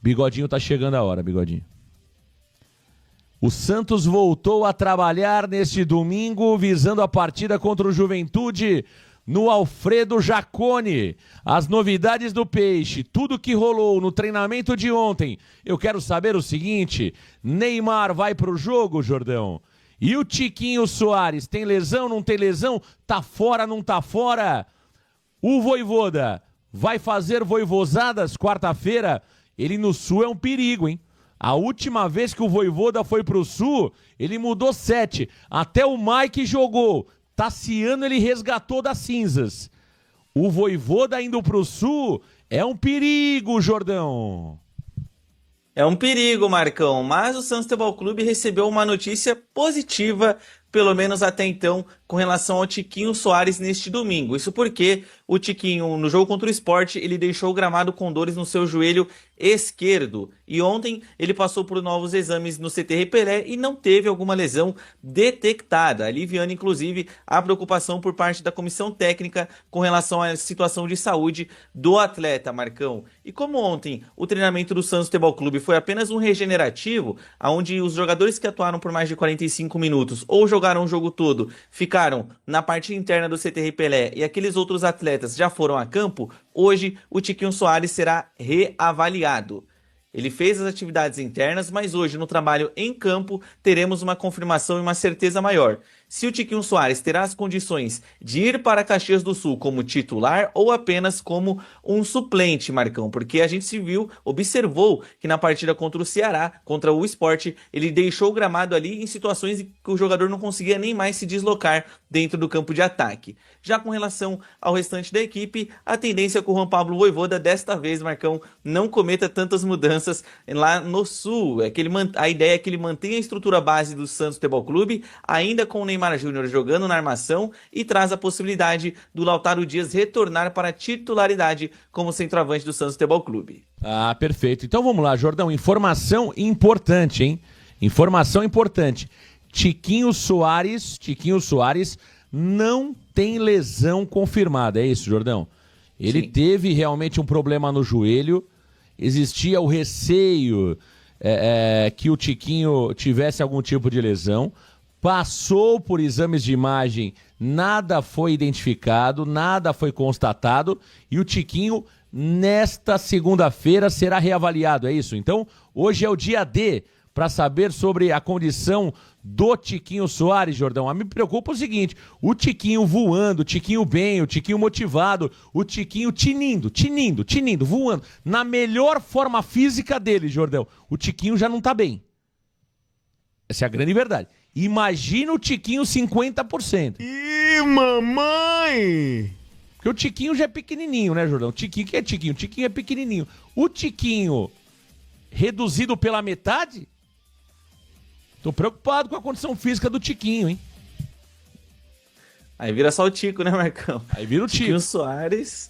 Bigodinho tá chegando a hora, Bigodinho. O Santos voltou a trabalhar neste domingo, visando a partida contra o Juventude no Alfredo Jaconi. As novidades do Peixe, tudo que rolou no treinamento de ontem. Eu quero saber o seguinte: Neymar vai pro jogo, Jordão? E o Tiquinho Soares, tem lesão, não tem lesão? Tá fora, não tá fora? O Vojvoda vai fazer voivozadas quarta-feira? Ele no Sul é um perigo, hein? A última vez que o Vojvoda foi pro Sul, ele mudou 7. Até o Mike jogou. Tassiano ele resgatou das cinzas. O Vojvoda indo pro Sul é um perigo, Jordão. É um perigo, Marcão, mas o Santos Futebol Clube recebeu uma notícia positiva, pelo menos até então, com relação ao Tiquinho Soares neste domingo. Isso porque o Tiquinho, no jogo contra o Sport, ele deixou o gramado com dores no seu joelho esquerdo. E ontem ele passou por novos exames no CT Pelé e não teve alguma lesão detectada, aliviando inclusive a preocupação por parte da comissão técnica com relação à situação de saúde do atleta, Marcão. E como ontem o treinamento do Santos Futebol Clube foi apenas um regenerativo, onde os jogadores que atuaram por mais de 45 minutos ou jogaram o jogo todo ficaram na parte interna do CT Pelé e aqueles outros atletas já foram a campo, hoje o Tiquinho Soares será reavaliado. Ele fez as atividades internas, mas hoje no trabalho em campo teremos uma confirmação e uma certeza maior. Se o Tiquinho Soares terá as condições de ir para Caxias do Sul como titular ou apenas como um suplente, Marcão, porque a gente se viu, observou que na partida contra o Ceará, contra o Sport, ele deixou o gramado ali em situações em que o jogador não conseguia nem mais se deslocar dentro do campo de ataque. Já com relação ao restante da equipe, a tendência é que o Juan Pablo Vojvoda desta vez, Marcão, não cometa tantas mudanças lá no Sul. A ideia é que ele mantenha a estrutura base do Santos Futebol Clube, ainda com o Neymar Júnior jogando na armação, e traz a possibilidade do Lautaro Dias retornar para a titularidade como centroavante do Santos Futebol Clube. Ah, perfeito. Então vamos lá, Jordão. Informação importante, hein? Informação importante. Tiquinho Soares não tem lesão confirmada, é isso, Jordão? Ele Sim. teve realmente um problema no joelho, existia o receio que o Tiquinho tivesse algum tipo de lesão, passou por exames de imagem, nada foi identificado, nada foi constatado, e o Tiquinho, nesta segunda-feira, será reavaliado, é isso? Então, hoje é o dia D para saber sobre a condição do Tiquinho Soares, Jordão. A mim me preocupa o seguinte: o Tiquinho voando, o Tiquinho bem, o Tiquinho motivado, o Tiquinho tinindo, voando, na melhor forma física dele, Jordão. O Tiquinho já não tá bem. Essa é a grande verdade. Imagina o Tiquinho 50%. Ih, mamãe! Porque o Tiquinho já é pequenininho, né, Jordão? O Tiquinho que é Tiquinho? O Tiquinho é pequenininho. O Tiquinho reduzido pela metade? Tô preocupado com a condição física do Tiquinho, hein? Aí vira só o Tico, né, Marcão? Aí vira o Tico. Tiquinho Soares,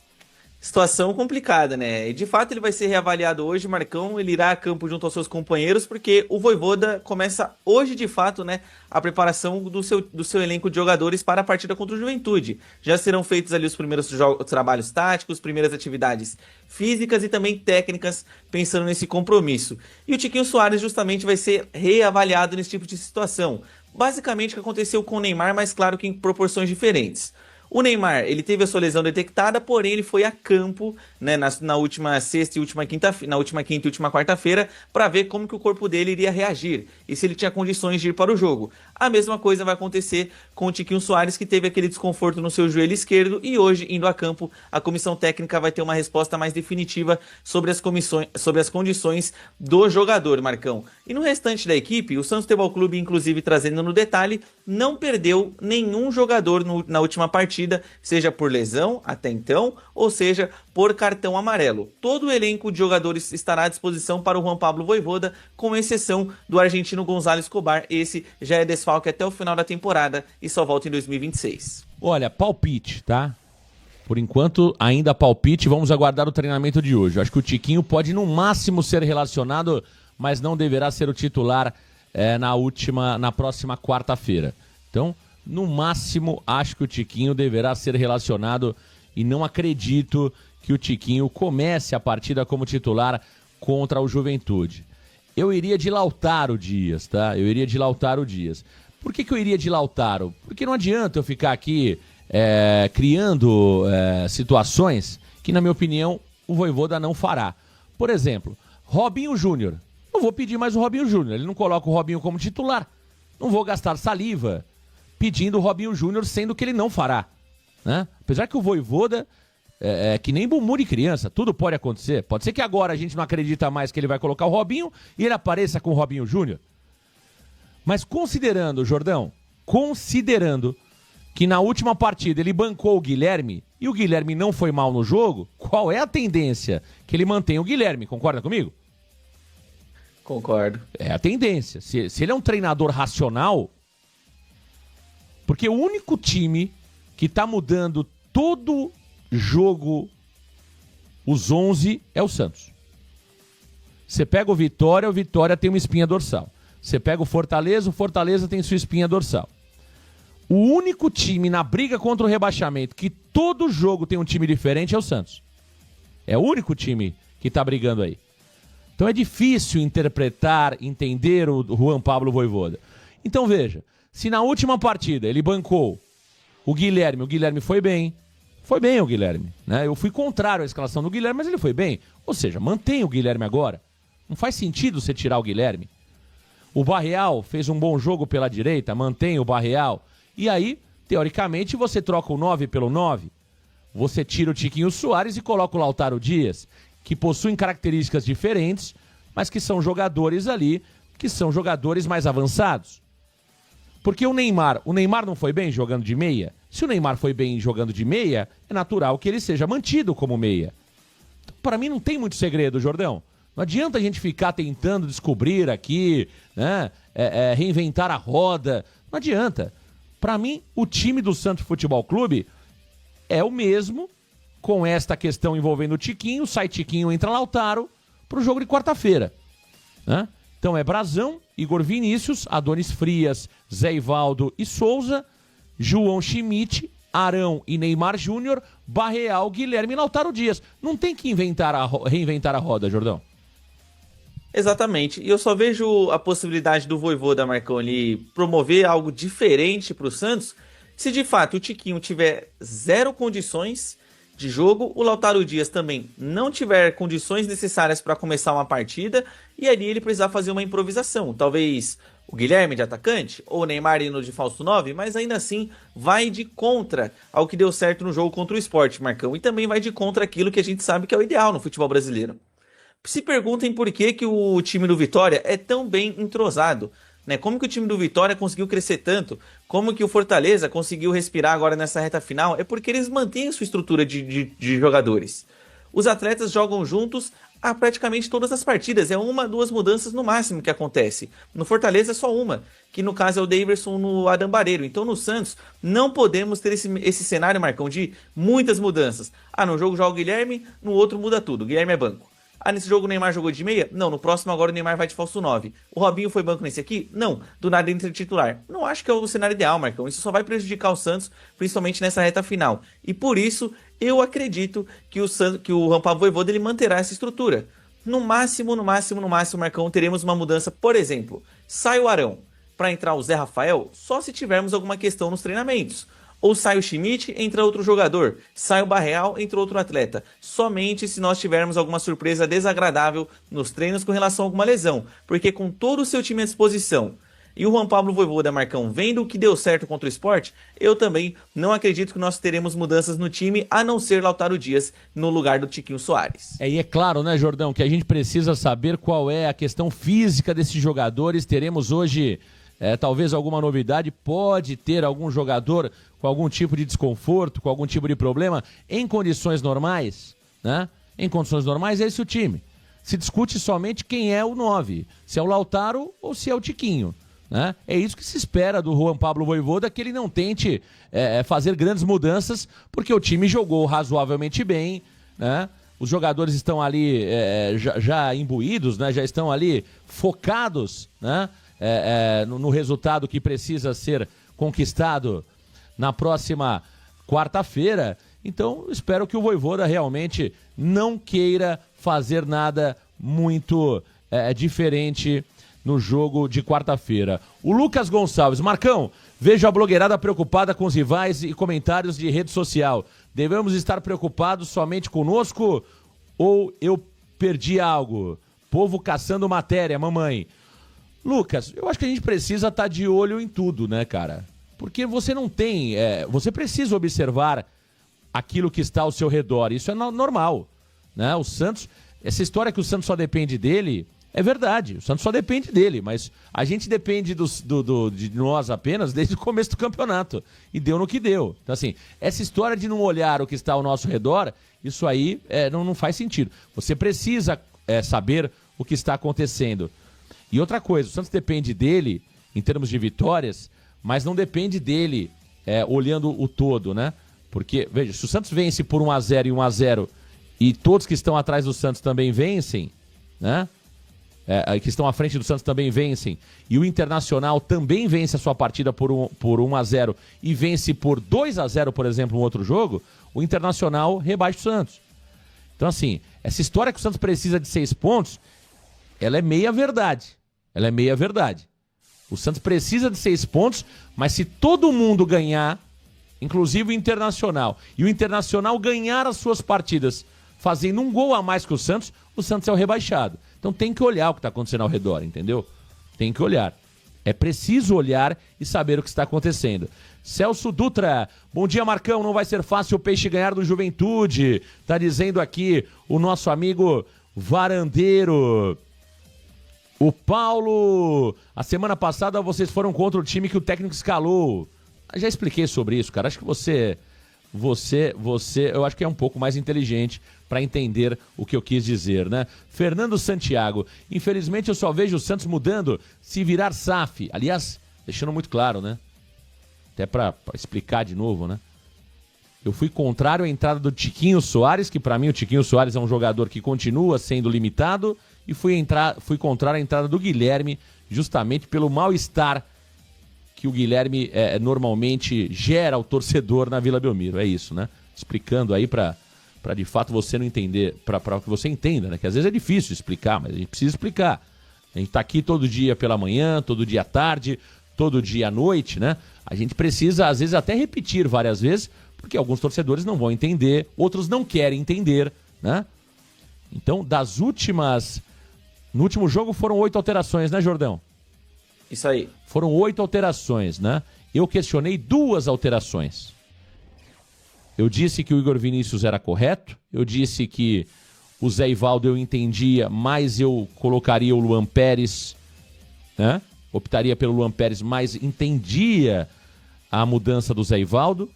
situação complicada, né? E de fato ele vai ser reavaliado hoje, Marcão. Ele irá a campo junto aos seus companheiros, porque o Vojvoda começa hoje, de fato, né, a preparação do seu elenco de jogadores para a partida contra o Juventude. Já serão feitos ali os primeiros trabalhos táticos, primeiras atividades físicas e também técnicas, pensando nesse compromisso. E o Tiquinho Soares justamente vai ser reavaliado nesse tipo de situação. Basicamente o que aconteceu com o Neymar, mas claro que em proporções diferentes. O Neymar, ele teve a sua lesão detectada, porém ele foi a campo, né, na última sexta e última quinta e última quarta-feira, para ver como que o corpo dele iria reagir e se ele tinha condições de ir para o jogo. A mesma coisa vai acontecer com o Tiquinho Soares, que teve aquele desconforto no seu joelho esquerdo, e hoje, indo a campo, a comissão técnica vai ter uma resposta mais definitiva sobre as condições do jogador, Marcão. E no restante da equipe, o Santos Futebol Clube, inclusive trazendo no detalhe, não perdeu nenhum jogador na última partida, seja por lesão até então, ou seja por cartão amarelo. Todo o elenco de jogadores estará à disposição para o Juan Pablo Vojvoda, com exceção do argentino Gonzalo Escobar. Esse já é desfalque até o final da temporada e só volta em 2026. Olha, palpite, tá? Por enquanto, ainda palpite, vamos aguardar o treinamento de hoje. Eu acho que o Tiquinho pode no máximo ser relacionado, mas não deverá ser o titular na próxima quarta-feira. Então, no máximo, acho que o Tiquinho deverá ser relacionado e não acredito que o Tiquinho comece a partida como titular contra o Juventude. Eu iria de Lautaro Dias, tá? Eu iria de Lautaro Dias. Por que eu iria de Lautaro? Porque não adianta eu ficar aqui criando situações que, na minha opinião, o Vojvoda não fará. Por exemplo, Robinho Júnior. Não vou pedir mais o Robinho Júnior. Ele não coloca o Robinho como titular. Não vou gastar saliva pedindo o Robinho Júnior, sendo que ele não fará. Né? Apesar que o Vojvoda é que nem bumbum de criança, tudo pode acontecer. Pode ser que agora a gente não acredita mais que ele vai colocar o Robinho e ele apareça com o Robinho Júnior. Mas considerando, Jordão, que na última partida ele bancou o Guilherme e o Guilherme não foi mal no jogo, qual é a tendência? Que ele mantenha o Guilherme, concorda comigo? Concordo. É a tendência. Se ele é um treinador racional, porque o único time que tá mudando todo jogo, os 11, é o Santos. Você pega o Vitória tem uma espinha dorsal. Você pega o Fortaleza tem sua espinha dorsal. O único time na briga contra o rebaixamento que todo jogo tem um time diferente é o Santos. É o único time que tá brigando aí. Então é difícil interpretar, entender o Juan Pablo Vojvoda. Então veja, se na última partida ele bancou o Guilherme foi bem. Foi bem o Guilherme, né? Eu fui contrário à escalação do Guilherme, mas ele foi bem. Ou seja, mantém o Guilherme agora. Não faz sentido você tirar o Guilherme. O Barreal fez um bom jogo pela direita, mantém o Barreal. E aí, teoricamente, você troca o 9 pelo 9. Você tira o Tiquinho Soares e coloca o Lautaro Dias, que possuem características diferentes, mas que são jogadores ali, que são jogadores mais avançados. Porque o Neymar não foi bem jogando de meia? Se o Neymar foi bem jogando de meia, é natural que ele seja mantido como meia. Então, para mim não tem muito segredo, Jordão. Não adianta a gente ficar tentando descobrir aqui, né, reinventar a roda. Não adianta. Para mim, o time do Santos Futebol Clube é o mesmo, com esta questão envolvendo o Tiquinho, sai Tiquinho, entra Lautaro, para o jogo de quarta-feira. Né? Então é Brazão, Igor Vinícius, Adonis Frias, Zé Ivaldo e Souza, João Schmidt, Arão e Neymar Júnior, Barreal, Guilherme e Lautaro Dias. Não tem que reinventar a roda, Jordão. Exatamente. E eu só vejo a possibilidade do Vojvoda, Marcão, ele promover algo diferente para o Santos, se de fato o Tiquinho tiver zero condições de jogo, o Lautaro Dias também não tiver condições necessárias para começar uma partida, e ali ele precisar fazer uma improvisação. Talvez o Guilherme de atacante, ou o Neymar indo de falso 9, mas ainda assim vai de contra ao que deu certo no jogo contra o Sport, Marcão, e também vai de contra aquilo que a gente sabe que é o ideal no futebol brasileiro. Se perguntem por que o time do Vitória é tão bem entrosado, né? Como que o time do Vitória conseguiu crescer tanto? Como que o Fortaleza conseguiu respirar agora nessa reta final? É porque eles mantêm a sua estrutura de jogadores. Os atletas jogam juntos a praticamente todas as partidas. É uma, duas mudanças no máximo que acontece. No Fortaleza é só uma, que no caso é o Daverson no Adambareiro. Então no Santos não podemos ter esse cenário, Marcão, de muitas mudanças. No jogo joga o Guilherme, no outro muda tudo. O Guilherme é banco. Nesse jogo o Neymar jogou de meia? Não, no próximo agora o Neymar vai de falso 9. O Robinho foi banco nesse aqui? Não, do nada entra titular. Não acho que é o cenário ideal, Marcão. Isso só vai prejudicar o Santos, principalmente nessa reta final. E por isso, eu acredito que o Juan Pablo Vojvoda ele manterá essa estrutura. No máximo, Marcão, teremos uma mudança. Por exemplo, sai o Arão para entrar o Zé Rafael só se tivermos alguma questão nos treinamentos. Ou sai o Schmidt, entra outro jogador. Sai o Barreal, entra outro atleta. Somente se nós tivermos alguma surpresa desagradável nos treinos com relação a alguma lesão. Porque com todo o seu time à disposição e o Juan Pablo Vojvoda, Marcão, vendo o que deu certo contra o Sport, eu também não acredito que nós teremos mudanças no time, a não ser Lautaro Dias no lugar do Tiquinho Soares. E é claro, né, Jordão, que a gente precisa saber qual é a questão física desses jogadores. Teremos hoje talvez alguma novidade, pode ter algum jogador com algum tipo de desconforto, com algum tipo de problema, em condições normais, né? Em condições normais, esse é o time. Se discute somente quem é o 9, se é o Lautaro ou se é o Tiquinho, né? É isso que se espera do Juan Pablo Vojvoda, que ele não tente fazer grandes mudanças, porque o time jogou razoavelmente bem, né? Os jogadores estão ali já imbuídos, né? Já estão ali focados, né? No resultado que precisa ser conquistado na próxima quarta-feira. Então espero que o Vojvoda realmente não queira fazer nada muito diferente no jogo de quarta-feira. O Lucas Gonçalves: Marcão, vejo a blogueirada preocupada com os rivais e comentários de rede social. Devemos estar preocupados somente conosco ou eu perdi algo? Povo caçando matéria, mamãe. Lucas, eu acho que a gente precisa estar de olho em tudo, né, cara? Porque você não tem... você precisa observar aquilo que está ao seu redor. Isso é normal, né? O Santos... Essa história que o Santos só depende dele... É verdade, o Santos só depende dele, mas a gente depende de nós apenas desde o começo do campeonato. E deu no que deu. Então, assim, essa história de não olhar o que está ao nosso redor, isso aí não faz sentido. Você precisa saber o que está acontecendo. E outra coisa, o Santos depende dele em termos de vitórias, mas não depende dele olhando o todo, né? Porque, veja, se o Santos vence por 1-0 e 1-0 e todos que estão atrás do Santos também vencem, né? Que estão à frente do Santos também vencem, e o Internacional também vence a sua partida por 1-0 e vence por 2-0, por exemplo, um outro jogo, o Internacional rebaixa o Santos. Então, assim, essa história que o Santos precisa de 6 pontos, ela é meia verdade. Ela é meia verdade. O Santos precisa de 6 pontos, mas se todo mundo ganhar, inclusive o Internacional, e o Internacional ganhar as suas partidas fazendo um gol a mais que o Santos é o rebaixado. Então tem que olhar o que está acontecendo ao redor, entendeu? Tem que olhar. É preciso olhar e saber o que está acontecendo. Celso Dutra: bom dia, Marcão. Não vai ser fácil o Peixe ganhar do Juventude. Tá dizendo aqui o nosso amigo Varandeiro. O Paulo: a semana passada vocês foram contra o time que o técnico escalou. Eu já expliquei sobre isso, cara. Acho que você, eu acho que é um pouco mais inteligente para entender o que eu quis dizer, né? Fernando Santiago: infelizmente eu só vejo o Santos mudando se virar SAF. Aliás, deixando muito claro, né? Até para explicar de novo, né? Eu fui contrário à entrada do Tiquinho Soares, que para mim o Tiquinho Soares é um jogador que continua sendo limitado, e fui contrário à entrada do Guilherme, justamente pelo mal-estar que o Guilherme normalmente gera ao torcedor na Vila Belmiro. É isso, né? Explicando aí para de fato você não entender, para que você entenda, né? Que às vezes é difícil explicar, mas a gente precisa explicar. A gente tá aqui todo dia pela manhã, todo dia à tarde, todo dia à noite, né? A gente precisa, às vezes, até repetir várias vezes, porque alguns torcedores não vão entender, outros não querem entender, né? Então, no último jogo foram 8 alterações, né, Jordão? Isso aí. Foram 8 alterações, né? Eu questionei 2 alterações. Eu disse que o Igor Vinícius era correto, eu disse que o Zé Ivaldo eu entendia, mas eu colocaria o Luan Pérez, né? Optaria pelo Luan Pérez, mas entendia a mudança do Zé Ivaldo.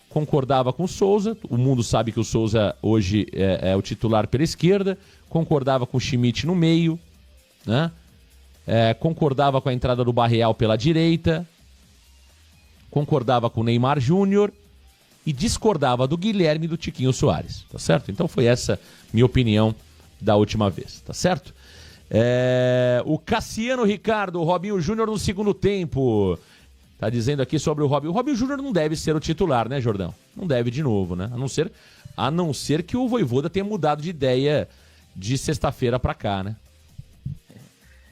Concordava com o Souza, o mundo sabe que o Souza hoje é o titular pela esquerda. Concordava com o Schmidt no meio, né? Concordava com a entrada do Barreal pela direita. Concordava com o Neymar Júnior. E discordava do Guilherme e do Tiquinho Soares, tá certo? Então foi essa minha opinião da última vez, tá certo? O Cassiano Ricardo: o Robinho Júnior no segundo tempo. Tá dizendo aqui sobre o Robinho. O Robinho Júnior não deve ser o titular, né, Jordão? Não deve de novo, né? A não ser que o Vojvoda tenha mudado de ideia de sexta-feira pra cá, né?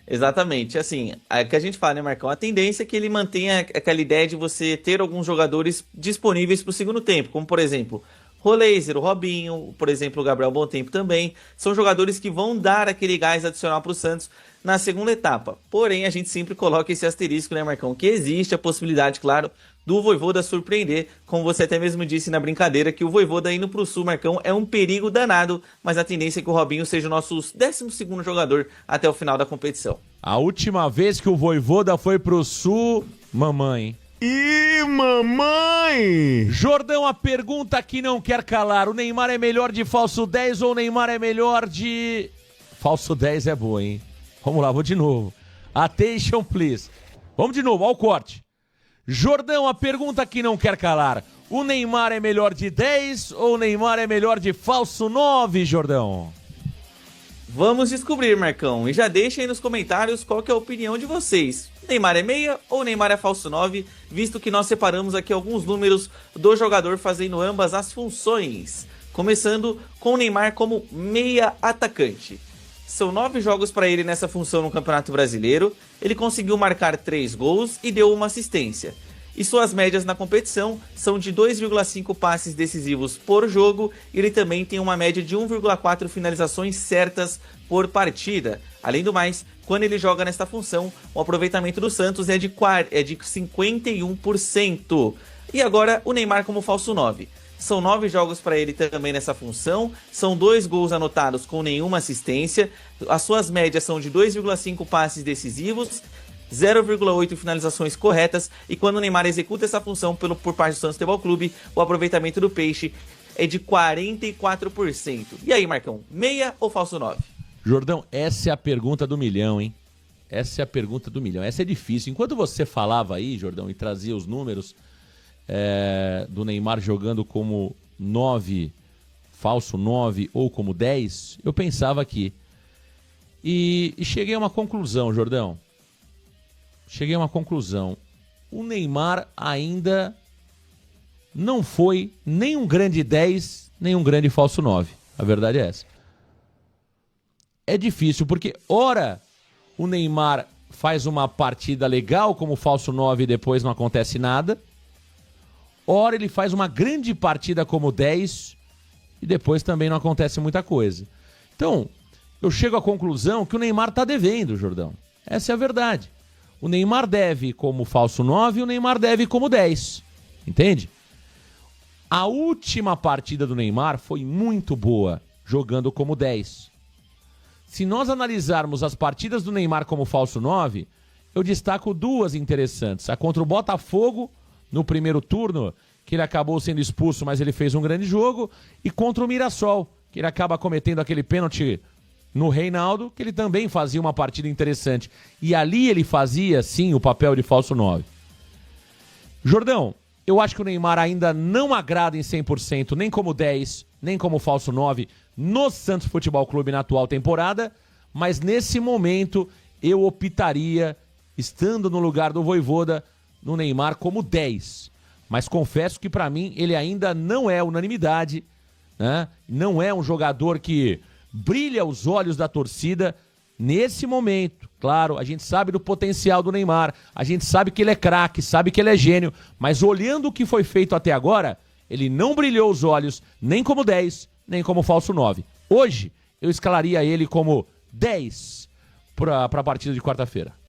Exatamente, assim, é que a gente fala, né, Marcão? A tendência é que ele mantenha aquela ideia de você ter alguns jogadores disponíveis para o segundo tempo, como por exemplo, Roleiser, o Robinho, por exemplo, o Gabriel Bontempo também, são jogadores que vão dar aquele gás adicional para o Santos na segunda etapa. Porém, a gente sempre coloca esse asterisco, né, Marcão? Que existe a possibilidade, claro, do Vojvoda surpreender, como você até mesmo disse na brincadeira, que o Vojvoda indo pro Sul, Marcão, é um perigo danado, mas a tendência é que o Robinho seja o nosso 12º jogador até o final da competição. A última vez que o Vojvoda foi pro Sul, mamãe. Ih, mamãe! Jordão, a pergunta que não quer calar: o Neymar é melhor de falso 10 ou o Neymar é melhor de... Falso 10 é boa, hein? Vamos lá, vou de novo. Attention, please. Vamos de novo, ao corte. Jordão, a pergunta que não quer calar: o Neymar é melhor de 10 ou o Neymar é melhor de falso 9, Jordão? Vamos descobrir, Marcão. E já deixa aí nos comentários qual que é a opinião de vocês. Neymar é meia ou Neymar é falso 9? Visto que nós separamos aqui alguns números do jogador fazendo ambas as funções. Começando com o Neymar como meia atacante. São 9 jogos para ele nessa função no Campeonato Brasileiro. Ele conseguiu marcar 3 gols e deu uma assistência. E suas médias na competição são de 2,5 passes decisivos por jogo. E ele também tem uma média de 1,4 finalizações certas por partida. Além do mais, quando ele joga nesta função, o aproveitamento do Santos é de 51%. E agora o Neymar como falso 9. São 9 jogos para ele também nessa função, são 2 gols anotados com nenhuma assistência, as suas médias são de 2,5 passes decisivos, 0,8 finalizações corretas, e quando o Neymar executa essa função por parte do Santos Futebol Clube, o aproveitamento do Peixe é de 44%. E aí, Marcão, meia ou falso 9? Jordão, essa é a pergunta do milhão, hein? Essa é a pergunta do milhão. Essa é difícil. Enquanto você falava aí, Jordão, e trazia os números do Neymar jogando como 9, falso 9 ou como 10, eu pensava aqui. E cheguei a uma conclusão, Jordão. Cheguei a uma conclusão. O Neymar ainda não foi nem um grande 10, nem um grande falso 9. A verdade é essa. É difícil, porque ora o Neymar faz uma partida legal como falso 9 e depois não acontece nada. Ora ele faz uma grande partida como 10 e depois também não acontece muita coisa. Então, eu chego à conclusão que o Neymar está devendo, Jordão. Essa é a verdade. O Neymar deve como falso 9 e o Neymar deve como 10. Entende? A última partida do Neymar foi muito boa, jogando como 10. Se nós analisarmos as partidas do Neymar como falso 9, eu destaco 2 interessantes. A contra o Botafogo, no primeiro turno, que ele acabou sendo expulso, mas ele fez um grande jogo, e contra o Mirassol, que ele acaba cometendo aquele pênalti no Reinaldo, que ele também fazia uma partida interessante. E ali ele fazia, sim, o papel de falso 9. Jordão, eu acho que o Neymar ainda não agrada em 100%, nem como 10, nem como falso 9, no Santos Futebol Clube na atual temporada, mas nesse momento eu optaria, estando no lugar do Vojvoda, no Neymar como 10. Mas confesso que para mim ele ainda não é unanimidade, né? Não é um jogador que brilha aos olhos da torcida nesse momento. Claro, a gente sabe do potencial do Neymar, a gente sabe que ele é craque, sabe que ele é gênio, mas olhando o que foi feito até agora, ele não brilhou os olhos nem como 10, nem como falso 9. Hoje eu escalaria ele como 10 para a partida de quarta-feira.